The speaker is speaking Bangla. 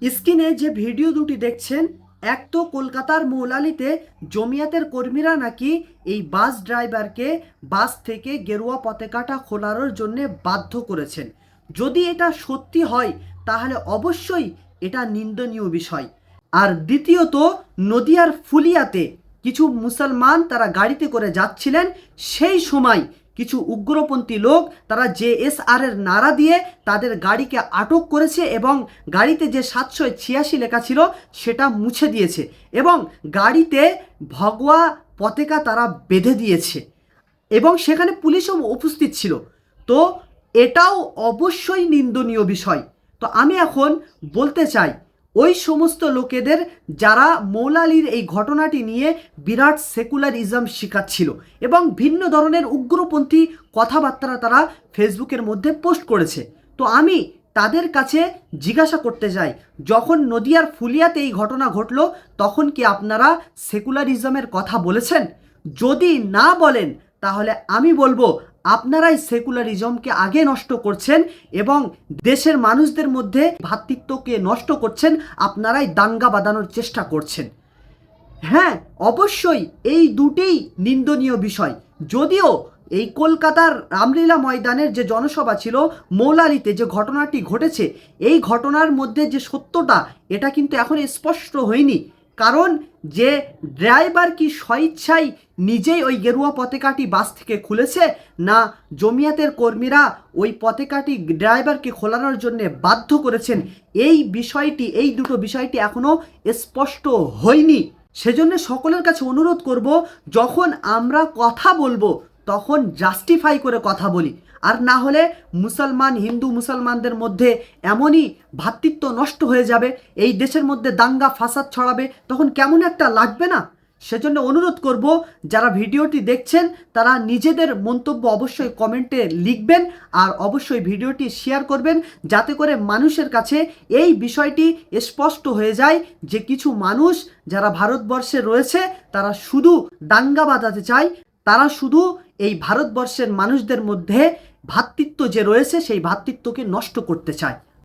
স্ক্রিনে যে ভিডিও দুটি দেখছেন, এক তো কলকাতার মৌলালিতে জমিয়াতের কর্মীরা নাকি এই বাস ড্রাইভারকে বাস থেকে গেরুয়া পতাকাটা খোলানোর জন্য বাধ্য করেছেন। যদি এটা সত্যি হয় তাহলে অবশ্যই এটা নিন্দনীয় বিষয়। আর দ্বিতীয়ত, নদিয়ার ফুলিয়াতে কিছু মুসলমান তারা গাড়িতে করে যাচ্ছিলেন, সেই সময় কিছু উগ্রপন্থী লোক তারা জেএসআর এর নারা দিয়ে তাদের গাড়িকে আটক করেছে এবং গাড়িতে যে 786 লেখা ছিল সেটা মুছে দিয়েছে এবং গাড়িতে ভগওয়া পতাকা তারা বেঁধে দিয়েছে এবং সেখানে পুলিশও উপস্থিত ছিল। তো এটাও অবশ্যই নিন্দনীয় বিষয়। তো আমি এখন বলতে চাই ওই সমস্ত লোকেদের যারা মৌলালির এই ঘটনাটি নিয়ে বিরাট সেকুলারিজম শিখাচ্ছিল এবং ভিন্ন ধরনের উগ্রপন্থী কথাবার্তা তারা ফেসবুকের মধ্যে পোস্ট করেছে। তো আমি তাদের কাছে জিজ্ঞাসা করতে চাই, যখন নদিয়ার ফুলিয়াতে এই ঘটনা ঘটলো তখন কি আপনারা সেকুলারিজমের কথা বলেছেন? যদি না বলেন তাহলে আমি বলবো আপনারাই সেকুলারিজমকে আগে নষ্ট করছেন এবং দেশের মানুষদের মধ্যে ভ্রাতৃত্বকে নষ্ট করছেন, আপনারাই দাঙ্গা বাঁধানোর চেষ্টা করছেন। হ্যাঁ, অবশ্যই এই দুটিই নিন্দনীয় বিষয়। যদিও এই কলকাতার রামলীলা ময়দানের যে জনসভা ছিল, মৌলালিতে যে ঘটনাটি ঘটেছে, এই ঘটনার মধ্যে যে সত্যটা এটা কিন্তু এখন স্পষ্ট হয়নি। কারণ যে ড্রাইভার কি স্বইচ্ছায় নিজেই ওই গেরুয়া পতাকাটি বাস থেকে খুলেছে, না জমিয়াতের কর্মীরা ওই পতাকাটি ড্রাইভারকে খোলানোর জন্য বাধ্য করেছেন, এই দুটো বিষয়টি এখনও স্পষ্ট হয়নি। সেজন্য সকলের কাছে অনুরোধ করব, যখন আমরা কথা বলবো তখন জাস্টিফাই করে কথা বলি, আর না হলে হিন্দু মুসলমানদের মধ্যে এমনই ভ্রাতৃত্ব নষ্ট হয়ে যাবে, এই দেশের মধ্যে দাঙ্গা ফাসাদ ছড়াবে, তখন কেমন একটা লাগবে না? সেজন্য অনুরোধ করব, যারা ভিডিওটি দেখছেন তারা নিজেদের মন্তব্য অবশ্যই কমেন্টে লিখবেন আর অবশ্যই ভিডিওটি শেয়ার করবেন, যাতে করে মানুষের কাছে এই বিষয়টি স্পষ্ট হয়ে যায় যে কিছু মানুষ যারা ভারতবর্ষে রয়েছে তারা শুধু দাঙ্গা বাঁধাতে চায়, তারা শুধু এই ভারতবর্ষের মানুষদের মধ্যে ভ্রাতৃত্ব যে রয়েছে সেই ভ্রাতৃত্বকে নষ্ট করতে চায়।